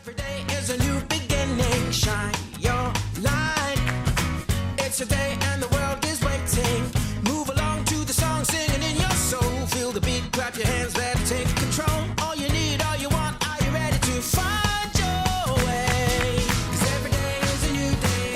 Every day is a new beginning. Shine your light. It's a day and the world is waiting. Move along to the song, singing in your soul. Feel the beat, clap your hands, let it take control. All you need, all you want, are you ready to find your way? 'Cause every day is a new day.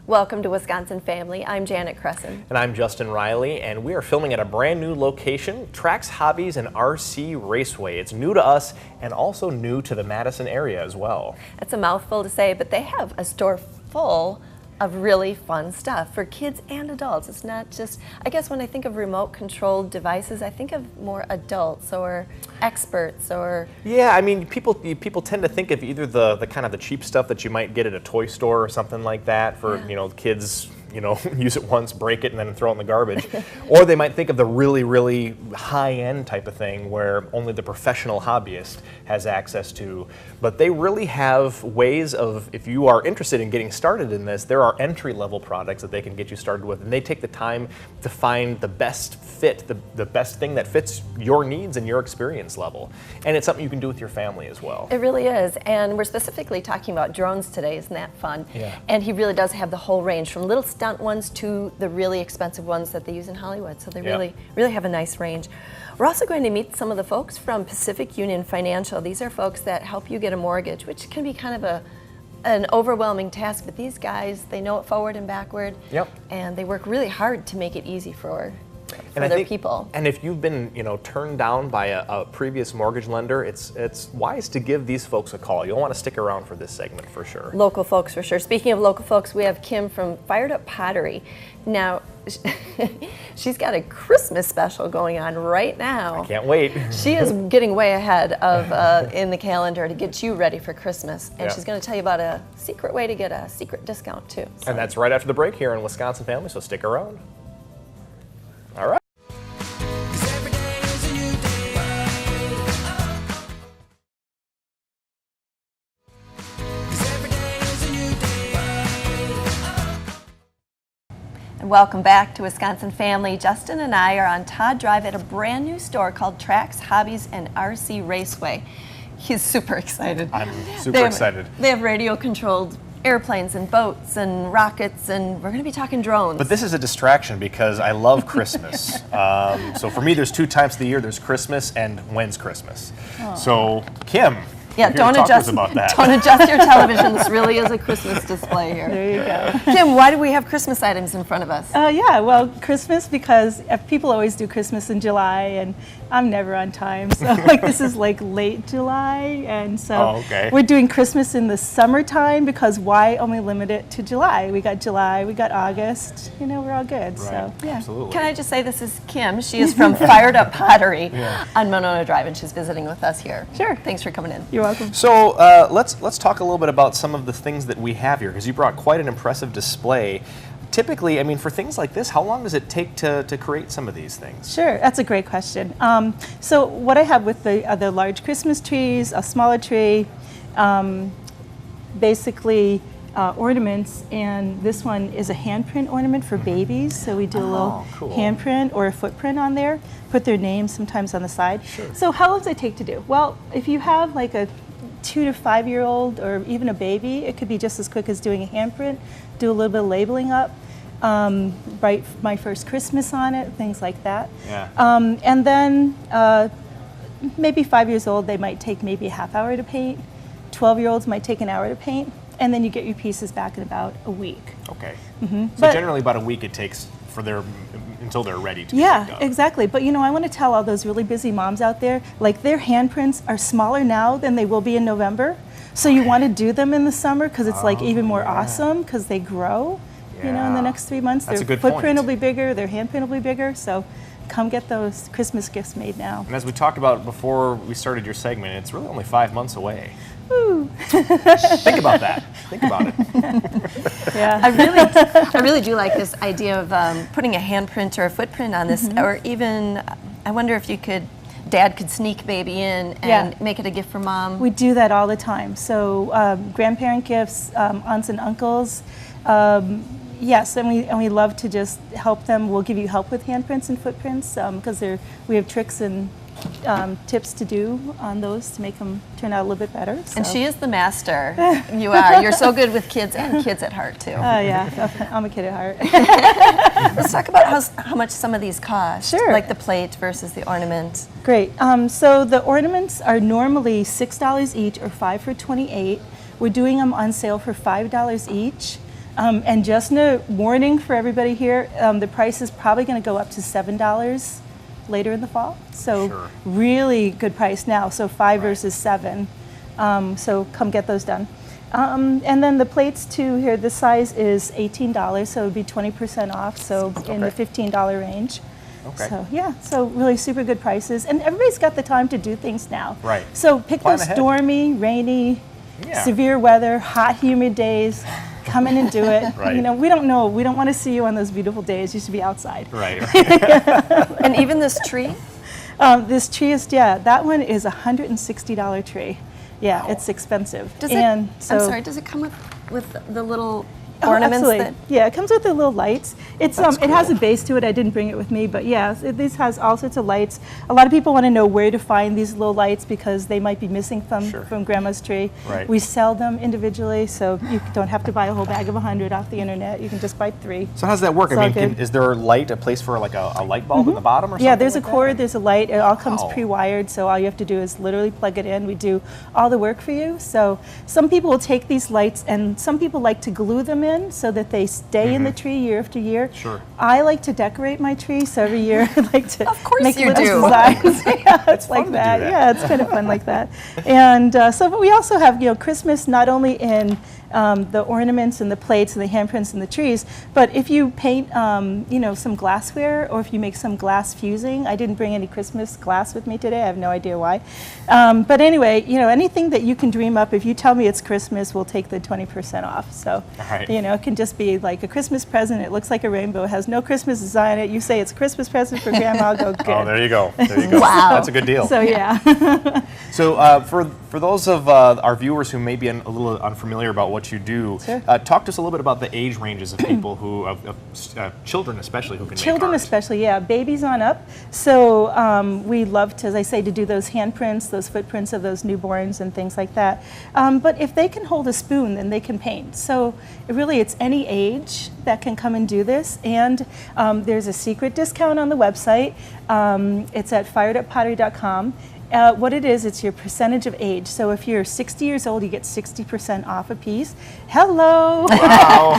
Welcome to Wisconsin Family. I'm Janet Crescent. And I'm Justin Riley, and we are filming at a brand new location, Trax Hobbies and RC Raceway. It's new to us and also new to the Madison area as well. It's a mouthful to say, but they have a store full of really fun stuff for kids and adults. It's not just, I guess when I think of remote controlled devices, I think of more adults or experts or... Yeah, I mean, people tend to think of either the kind of the cheap stuff that you might get at a toy store or something like that for, kids, use it once, break it, and then throw it in the garbage. Or they might think of the really, really high-end type of thing where only the professional hobbyist has access to. But they really have ways of, if you are interested in getting started in this, there are entry-level products that they can get you started with, and they take the time to find the best fit, the best thing that fits your needs and your experience level. And it's something you can do with your family as well. It really is, and we're specifically talking about drones today. Isn't that fun? Yeah. And he really does have the whole range, from little stunt ones to the really expensive ones that they use in Hollywood. So they really have a nice range. We're also going to meet some of the folks from Pacific Union Financial. These are folks that help you get a mortgage, which can be kind of an overwhelming task, but these guys, they know it forward and backward. Yep. And they work really hard to make it easy for their people. And if you've been, turned down by a previous mortgage lender, it's wise to give these folks a call. You'll want to stick around for this segment for sure. Local folks for sure. Speaking of local folks, we have Kim from Fired Up Pottery. Now, she's got a Christmas special going on right now. I can't wait. She is getting way ahead of in the calendar to get you ready for Christmas. And she's going to tell you about a secret way to get a secret discount too. So. And that's right after the break here in Wisconsin Family, so stick around. All right. 'Cause every day is a new day. 'Cause every day is a new day. And welcome back to Wisconsin Family. Justin and I are on Todd Drive at a brand new store called Trax Hobbies and RC Raceway. He's super excited. I'm super excited. They have radio controlled airplanes and boats and rockets, and we're going to be talking drones. But this is a distraction because I love Christmas. So for me, there's two times of the year. There's Christmas and when's Christmas. Oh. So Kim, don't adjust about that. Don't adjust your television. This really is a Christmas display here. There you go. Kim, why do we have Christmas items in front of us? Well, Christmas, because people always do Christmas in July, and I'm never on time. So this is like late July, and so we're doing Christmas in the summertime because why only limit it to July? We got July, we got August. We're all good. Right. So Absolutely. Can I just say this is Kim? She is from Fired Up Pottery on Monona Drive, and she's visiting with us here. Sure. Thanks for coming in. You're welcome. So let's talk a little bit about some of the things that we have here, because you brought quite an impressive display. Typically, I mean, for things like this, how long does it take to create some of these things? Sure, that's a great question. So what I have with the large Christmas trees, a smaller tree, basically ornaments, and this one is a handprint ornament for babies. So we do a little handprint or a footprint on there, put their name sometimes on the side. Sure. So how long does it take to do? Well, if you have like a 2 to 5 year old or even a baby, it could be just as quick as doing a handprint, do a little bit of labeling up, write my first Christmas on it, things like that. Yeah. And then maybe 5 years old, they might take maybe a half hour to paint. 12-year-olds might take an hour to paint, and then you get your pieces back in about a week. Okay. So generally about a week it takes for until they're ready to be picked up. Exactly. But I want to tell all those really busy moms out there, like their handprints are smaller now than they will be in November. So you want to do them in the summer because it's like even more awesome because they grow, in the next 3 months. That's a their good footprint point. will be bigger, their handprint will be bigger. So come get those Christmas gifts made now. And as we talked about before we started your segment, it's really only 5 months away. Woo. Think about that. Think about it. Yeah. I really do like this idea of putting a handprint or a footprint on this, or even, I wonder if Dad could sneak baby in and make it a gift for Mom. We do that all the time. So grandparent gifts, aunts and uncles. Yes, and we love to just help them. We'll give you help with handprints and footprints because we have tricks and tips to do on those to make them turn out a little bit better. So. And she is the master. You are. You're so good with kids and kids at heart, too. Yeah, I'm a kid at heart. Let's talk about how much some of these cost. Sure. Like the plate versus the ornament. Great. So the ornaments are normally $6 each or 5 for $28. We're doing them on sale for $5 each. And just a warning for everybody here, the price is probably going to go up to $7 later in the fall. So really good price now. So 5 versus 7. So come get those done. And then the plates too here, the size is $18, so it would be 20% off. So in the $15 range. Okay. So yeah, so really super good prices. And everybody's got the time to do things now. Right. So pick Plan those ahead. stormy, rainy, Yeah. severe weather, hot, humid days. Come in and do it. Right. You know, we don't know. We don't want to see you on those beautiful days. You should be outside. Right. And even this tree? This tree is, that one is a $160 tree. Yeah, it's expensive. Does and it, so, I'm sorry, does it come with the little Oh, ornaments? absolutely. Yeah, it comes with the little lights. It's it has a base to it. I didn't bring it with me, but yeah, this has all sorts of lights. A lot of people want to know where to find these little lights because they might be missing from Grandma's tree. Right. We sell them individually, so you don't have to buy a whole bag of 100 off the internet. You can just buy 3. So how does that work? It's I all mean, good. is there a place for like a light bulb in the bottom or something? Yeah, there's like a cord, that? there's a light. It all comes Wow. pre-wired, so all you have to do is literally plug it in. We do all the work for you. So some people will take these lights, and some people like to glue them in so that they stay in the tree year after year. Sure. I like to decorate my tree, so every year I like to Of course make you little do. designs. Yeah, it's like fun to do that. that. Yeah, it's kind of fun like that. And but we also have Christmas not only in the ornaments and the plates and the handprints and the trees, but if you paint some glassware or if you make some glass fusing. I didn't bring any Christmas glass with me today. I have no idea why. But anyway, anything that you can dream up, if you tell me it's Christmas, we'll take the 20% off. So Right. it can just be like a Christmas present. It looks like a rainbow. It has no Christmas design on it. You say it's a Christmas present for Grandma. I'll go, good. Oh, there you go. There you go. Wow. That's a good deal. So yeah. So for those of our viewers who may be a little unfamiliar about what you do, Sure. talk to us a little bit about the age ranges of people of children especially who can Children make art. especially, yeah, babies on up. So we love to, as I say, to do those handprints, those footprints of those newborns and things like that. But if they can hold a spoon, then they can paint. So really, it's any age that can come and do this. And there's a secret discount on the website. It's at firedupottery.com. What it is, it's your percentage of age. So if you're 60 years old, you get 60% off a piece. Hello. Wow.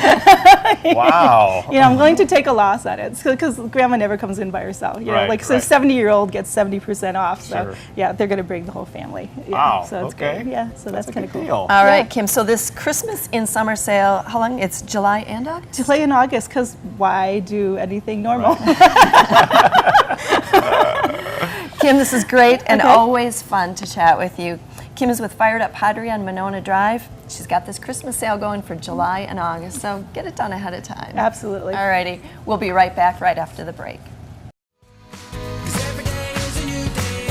Wow. I'm going to take a loss on it because Grandma never comes in by herself. Right, So right. 70-year-old gets 70% off. So Sure. yeah, they're going to bring the whole family. Yeah, Wow. So it's Okay. great. Yeah, so that's a kind of good cool. deal. All right, Yeah. Kim. So this Christmas in summer sale, how long? It's July and August? To play in August, because why do anything normal? Kim, this is great and Okay. always fun to chat with you. Kim is with Fired Up Pottery on Monona Drive. She's got this Christmas sale going for July and August, so get it done ahead of time. Absolutely. All righty. We'll be right back right after the break. 'Cause every day is a new day.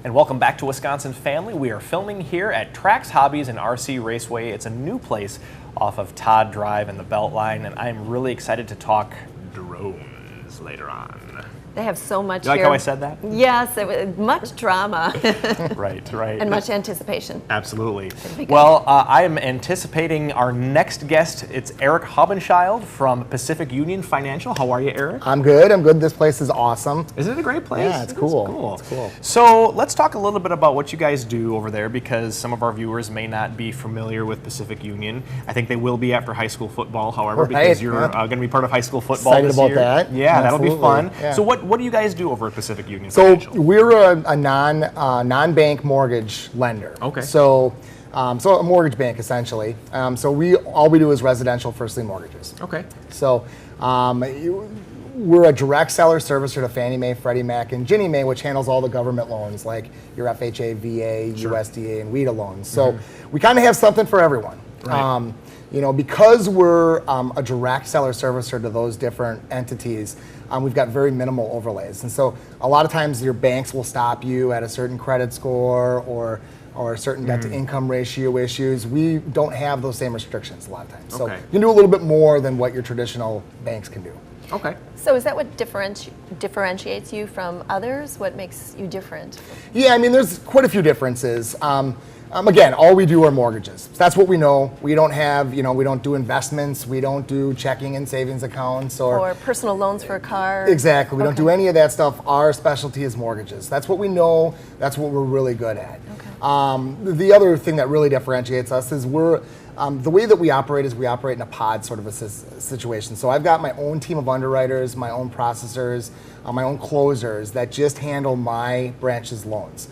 And welcome back to Wisconsin Family. We are filming here at Trax Hobbies and RC Raceway. It's a new place off of Todd Drive and the Beltline, and I'm really excited to talk drones later on. They have so much You like here. how I said that? Yes, it was much drama Right. and much anticipation. Absolutely. be good. Well, I am anticipating our next guest. It's Eric Haubenschild from Pacific Union Financial. How are you, Eric? I'm good. This place is awesome. Isn't it a great place? Yeah, it's It is cool. It's cool. So let's talk a little bit about what you guys do over there, because some of our viewers may not be familiar with Pacific Union. I think they will be after high school football, however, Right, because you're yeah. going to be part of high school football Excited this about year. that. Yeah, that'll be Absolutely. fun. Yeah. So what do you guys do over at Pacific Union So Financial? we're a non-bank mortgage lender. Okay. So a mortgage bank essentially. So all we do is residential first lien mortgages. Okay. So we're a direct seller servicer to Fannie Mae, Freddie Mac, and Ginnie Mae, which handles all the government loans like your FHA, VA, USDA, and WIDA loans. So we kind of have something for everyone. Right. Because we're a direct seller servicer to those different entities, we've got very minimal overlays. And so a lot of times your banks will stop you at a certain credit score or or certain debt to income ratio issues, we don't have those same restrictions a lot of times. So Okay. you can do a little bit more than what your traditional banks can do. Okay. So is that what differentiates you from others? What makes you different? Yeah, I mean, there's quite a few differences. Again, all we do are mortgages. So that's what we know. We don't have, we don't do investments. We don't do checking and savings accounts Or personal loans for a car? Exactly. We don't do Okay. any of that stuff. Our specialty is mortgages. That's what we know. That's what we're really good at. The other thing that really differentiates us is the way that we operate is we operate in a pod sort of a situation. So I've got my own team of underwriters, my own processors, my own closers that just handle my branch's loans.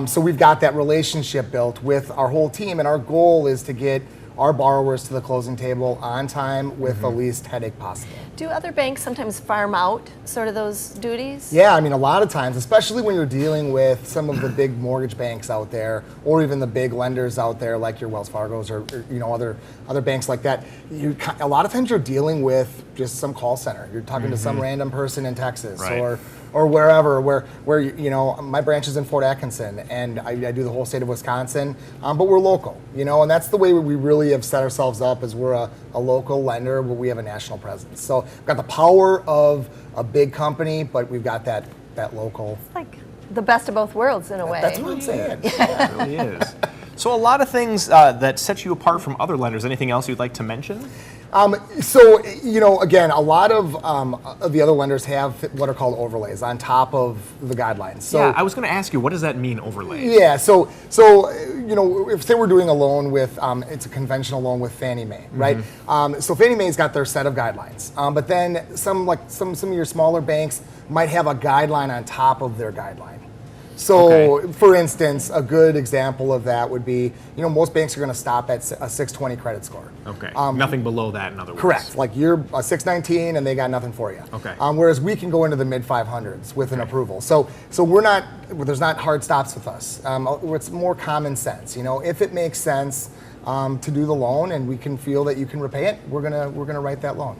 So we've got that relationship built with our whole team, and our goal is to get our borrowers to the closing table on time with the least headache possible. Do other banks sometimes farm out sort of those duties? Yeah, I mean, a lot of times, especially when you're dealing with some of the big mortgage banks out there, or even the big lenders out there, like your Wells Fargo's or other banks like that. A lot of times you're dealing with just some call center. You're talking to some random person in Texas, Right. or wherever. Where my branch is in Fort Atkinson, and I do the whole state of Wisconsin, but we're local, and that's the way we really have set ourselves up. Is we're a local lender, but we have a national presence. So we've got the power of a big company, but we've got that local. Like the best of both worlds in a way. That's what I'm saying. It really is. So a lot of things that set you apart from other lenders. Anything else you'd like to mention? Again, a lot of the other lenders have what are called overlays on top of the guidelines. So, yeah, I was going to ask you, what does that mean, overlay? Yeah, so if say we're doing a loan with, it's a conventional loan with Fannie Mae, right? So Fannie Mae's got their set of guidelines, but then some of your smaller banks might have a guideline on top of their guideline. So, for instance, a good example of that would be, most banks are going to stop at a 620 credit score. Okay. Nothing below that, in other words. Correct. Like you're a 619 and they got nothing for you. Okay. Whereas we can go into the mid 500s with an approval. So there's not hard stops with us. It's more common sense. If it makes sense to do the loan and we can feel that you can repay it, we're gonna write that loan.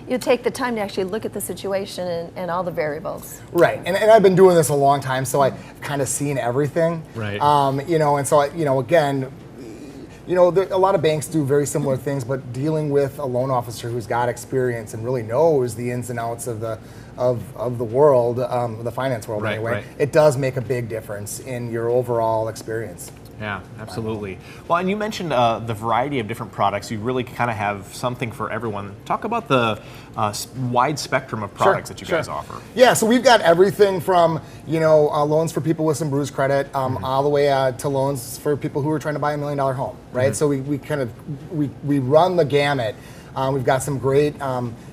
You take the time to actually look at the situation and all the variables. Right, and I've been doing this a long time, so I've kind of seen everything. Right. And so again, a lot of banks do very similar things, but dealing with a loan officer who's got experience and really knows the ins and outs of the world, the finance world anyway, right. It does make a big difference in your overall experience. Yeah, absolutely. Well, and you mentioned the variety of different products. You really kind of have something for everyone. Talk about the wide spectrum of products that you guys offer. Yeah, so we've got everything from loans for people with some bruised credit, all the way to loans for people who are trying to buy $1 million home, right? So we run the gamut. We've got some great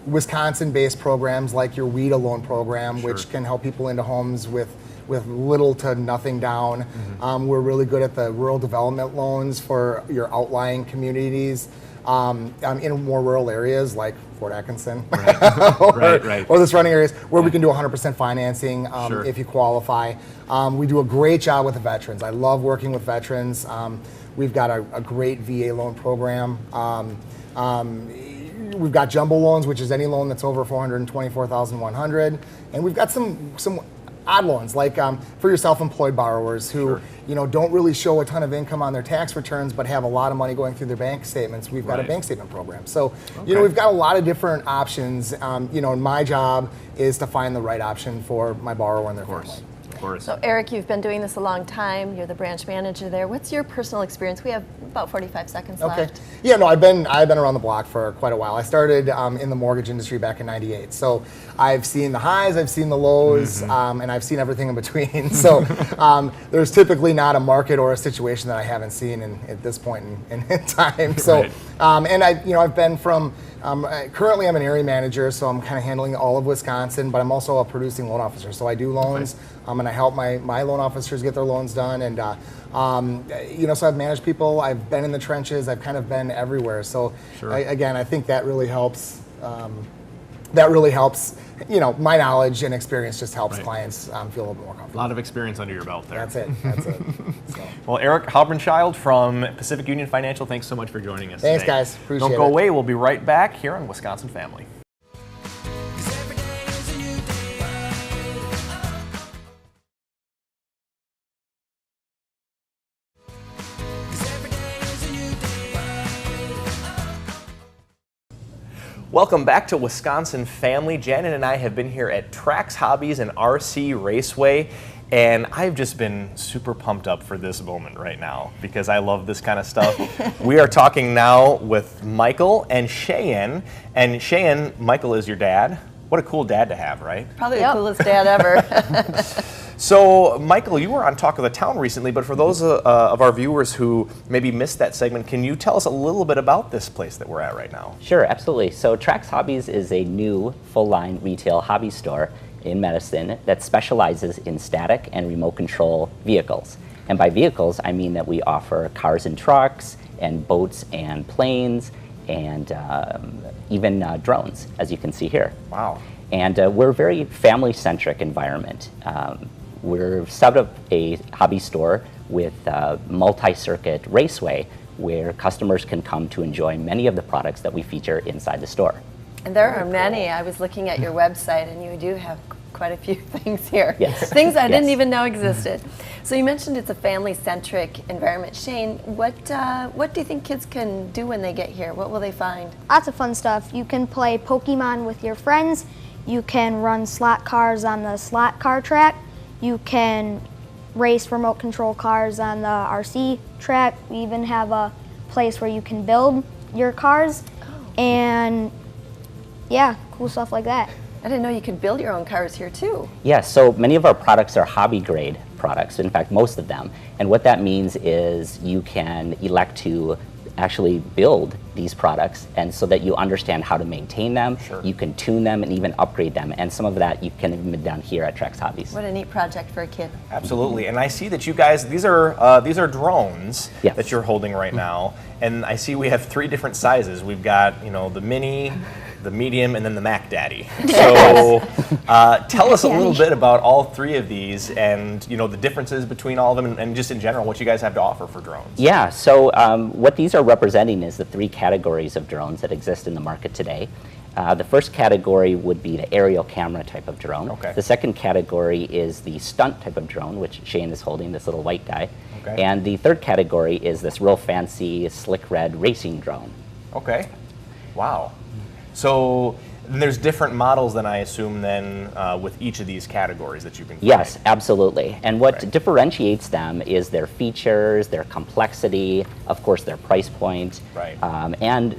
Wisconsin-based programs like your WIDA loan program, which can help people into homes with little to nothing down. We're really good at the rural development loans for your outlying communities in more rural areas like Fort Atkinson or the surrounding areas where we can do 100% financing if you qualify. We do a great job with the veterans. I love working with veterans. We've got a great VA loan program. We've got jumbo loans, which is any loan that's over $424,100, and we've got some odd loans, like for your self-employed borrowers who don't really show a ton of income on their tax returns, but have a lot of money going through their bank statements. We've got a bank statement program. So we've got a lot of different options. And my job is to find the right option for my borrower and their family. Of course. So Eric, you've been doing this a long time. You're the branch manager there. What's your personal experience? We have about 45 seconds left. Yeah, no, I've been around the block for quite a while. I started in the mortgage industry back in '98. So I've seen the highs, I've seen the lows, and I've seen everything in between. So there's typically not a market or a situation that I haven't seen at this point in time. So and I've been from currently I'm an area manager, so I'm kind of handling all of Wisconsin, but I'm also a producing loan officer. So I do loans, and I help my loan officers get their loans done. And so I've managed people. I've been in the trenches. I've kind of been everywhere. So I think that really helps. My knowledge and experience just helps clients feel a little bit more comfortable. A lot of experience under your belt there. That's it. So. Well, Eric Halbrenchild from Pacific Union Financial, thanks so much for joining us Thanks, today. guys. Appreciate it. Don't go away. We'll be right back here on Wisconsin Family. 'Cause every day is a new day. Welcome back to Wisconsin Family. Janet and I have been here at Trax Hobbies and RC Raceway, and I've just been super pumped up for this moment right now because I love this kind of stuff. We are talking now with Michael and Cheyenne, and Cheyenne, Michael is your dad. What a cool dad to have, right? Probably the coolest dad ever. So, Michael, you were on Talk of the Town recently, but for those of our viewers who maybe missed that segment, can you tell us a little bit about this place that we're at right now? Sure, absolutely. So Trax Hobbies is a new full-line retail hobby store in Medicine that specializes in static and remote control vehicles. And by vehicles, I mean that we offer cars and trucks and boats and planes and even drones, as you can see here. Wow. And we're a very family-centric environment. We're set up a hobby store with a multi-circuit raceway where customers can come to enjoy many of the products that we feature inside the store. And there are many. I was looking at your website, and you do have quite a few things here. Yes. Things I didn't Yes. even know existed. So you mentioned it's a family-centric environment. Shane, what do you think kids can do when they get here? What will they find? Lots of fun stuff. You can play Pokemon with your friends. You can run slot cars on the slot car track. You can race remote control cars on the RC track. We even have a place where you can build your cars. And yeah, cool stuff like that. I didn't know you could build your own cars here too. Yeah, so many of our products are hobby grade products, in fact, most of them. And what that means is you can elect to actually build these products, and so that you understand how to maintain them, you can tune them and even upgrade them. And some of that you can even be done here at Trax Hobbies. What a neat project for a kid. Absolutely, and I see that you guys, these are drones Yes. that you're holding right now, and I see we have 3 different sizes. We've got, you know, the mini, the medium, and then the Mac Daddy. So tell us a little bit about all 3 of these and, you know, the differences between all of them and just in general what you guys have to offer for drones. Yeah, so what these are representing is the 3 categories of drones that exist in the market today. The first category would be the aerial camera type of drone. Okay. The second category is the stunt type of drone, which Shane is holding, this little white guy. Okay. And the third category is this real fancy slick red racing drone. Okay. Wow. So there's different models then, I assume, then with each of these categories that you can find. Yes, absolutely. And what Right. differentiates them is their features, their complexity, of course their price point, Right. and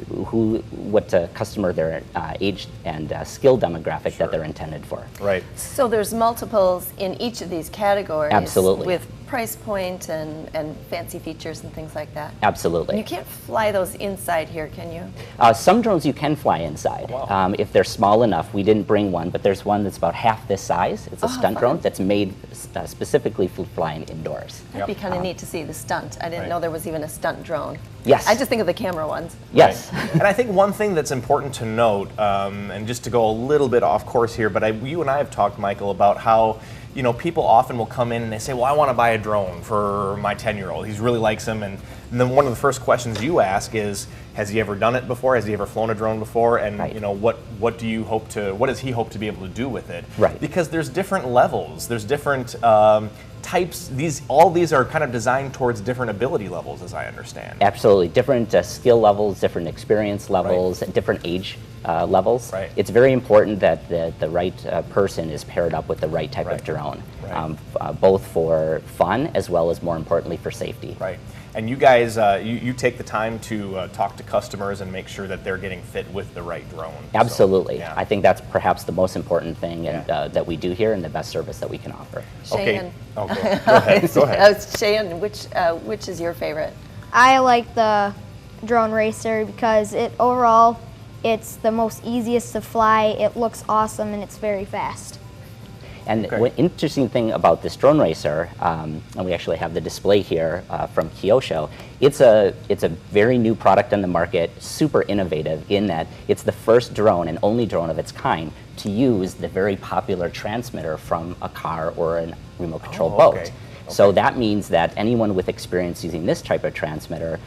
what customer their age and skill demographic that they're intended for. Right. So there's multiples in each of these categories. Absolutely. With price point and fancy features and things like that. Absolutely. You can't fly those inside here, can you? Some drones you can fly inside. Wow. If they're small enough. We didn't bring one, but there's one that's about half this size. It's a stunt drone that's made specifically for flying indoors. That'd be kind of neat to see the stunt. I didn't Right. know there was even a stunt drone. Yes. I just think of the camera ones. Yes. Right. And I think one thing that's important to note, and just to go a little bit off course here, but you and I have talked, Michael, about how, you know, people often will come in and they say, well, I want to buy a drone for my 10-year-old. He really likes them. And then one of the first questions you ask is, has he ever done it before? Has he ever flown a drone before? And Right. you know, what does he hope to be able to do with it? Right. Because there's different levels. There's different types. All these are kind of designed towards different ability levels, as I understand. Absolutely. Different skill levels, different experience levels, different age levels. Right. It's very important that the right person is paired up with the right type Right. of drone, Right. both for fun as well as, more importantly, for safety. Right. And you guys, you take the time to talk to customers and make sure that they're getting fit with the right drone. So, Absolutely. yeah. I think that's perhaps the most important thing and, that we do here and the best service that we can offer. Okay. Cheyenne. Oh, go ahead. Go ahead. Cheyenne, which is your favorite? I like the drone racer because overall it's the most easiest to fly. It looks awesome and it's very fast. And Okay. one interesting thing about this drone racer, and we actually have the display here from Kyosho, it's a very new product on the market, super innovative in that it's the first drone and only drone of its kind to use the very popular transmitter from a car or a remote control boat. okay. So that means that anyone with experience using this type of transmitter,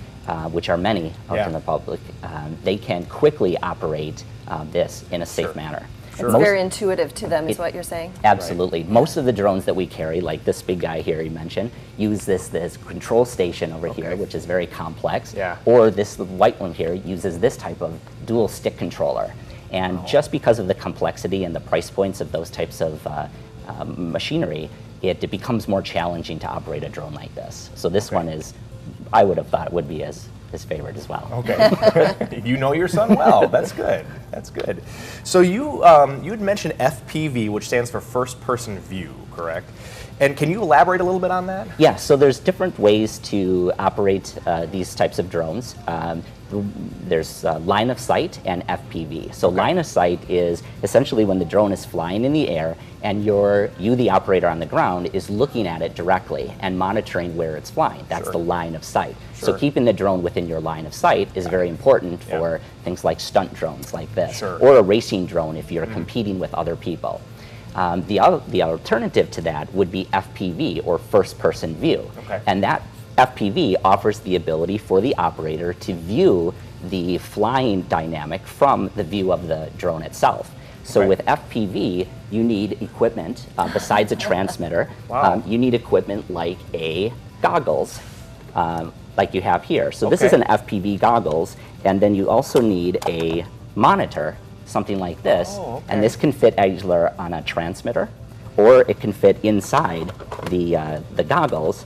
which are many out Yeah. in the public, they can quickly operate this in a safe manner. It's very intuitive to them, is what you're saying? Absolutely. Most of the drones that we carry, like this big guy here you mentioned, use this control station over here, which is very complex. Yeah. Or this white one here uses this type of dual stick controller. And just because of the complexity and the price points of those types of machinery, it becomes more challenging to operate a drone like this. So this one is, I would have thought it would be his favorite as well. Okay. You know your son well. That's good. That's good. So you had mentioned FPV, which stands for first person view, correct? And can you elaborate a little bit on that? Yeah, so there's different ways to operate these types of drones. There's line of sight and FPV. So line of sight is essentially when the drone is flying in the air and you, the operator on the ground, is looking at it directly and monitoring where it's flying. That's the line of sight. So keeping the drone within your line of sight is very important for things like stunt drones like this, or a racing drone if you're competing with other people. The alternative to that would be FPV, or first-person view. And that FPV offers the ability for the operator to view the flying dynamic from the view of the drone itself. So with FPV, you need equipment besides a transmitter. You need equipment like goggles, like you have here. So this is an FPV goggles, and then you also need a monitor, something like this, and this can fit either on a transmitter, or it can fit inside the goggles,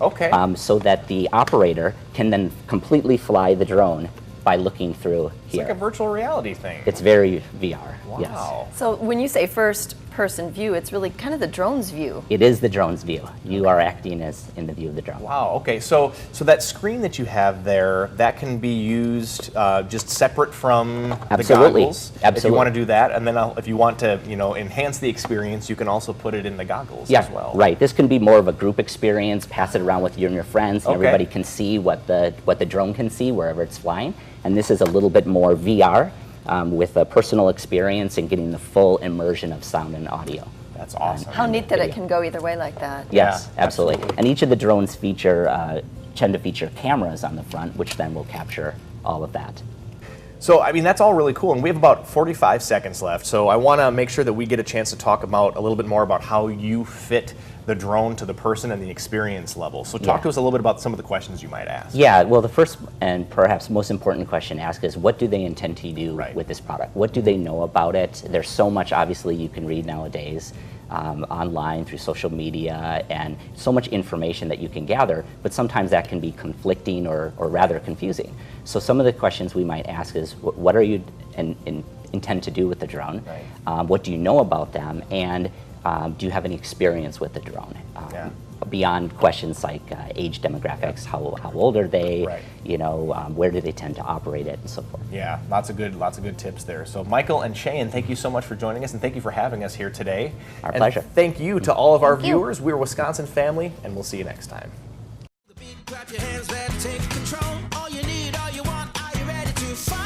so that the operator can then completely fly the drone by looking through here. It's like a virtual reality thing. It's very VR. Wow. Yes. So when you say first person view, it's really kind of the drone's view. It is the drone's view. You are acting as in the view of the drone. Wow. Okay. So that screen that you have there, that can be used just separate from the goggles. Absolutely. If you want to do that, and then if you want to, enhance the experience, you can also put it in the goggles as well. Right. This can be more of a group experience. Pass it around with you and your friends, and everybody can see what the drone can see wherever it's flying. And this is a little bit more VR. With a personal experience and getting the full immersion of sound and audio. That's awesome. How neat that it can go either way like that. Yes, absolutely. And each of the drones tend to feature cameras on the front, which then will capture all of that. So, that's all really cool, and we have about 45 seconds left, so I want to make sure that we get a chance to talk about a little bit more about how you fit the drone to the person and the experience level. So talk to us a little bit about some of the questions you might ask. Yeah, well, the first and perhaps most important question to ask is, what do they intend to do with this product? What do they know about it? There's so much, obviously, you can read nowadays online through social media, and so much information that you can gather, but sometimes that can be conflicting or rather confusing. So some of the questions we might ask is, what are you intend to do with the drone? What do you know about them? And do you have any experience with the drone? Beyond questions like age demographics, how old are they? Where do they tend to operate it, and so forth. Yeah, lots of good tips there. So Michael and Shane, thank you so much for joining us, and thank you for having us here today. Our pleasure. Thank you to all of our viewers. We're Wisconsin Family, and we'll see you next time. Clap your hands, let's take control. All you need, all you want, are you ready to fight?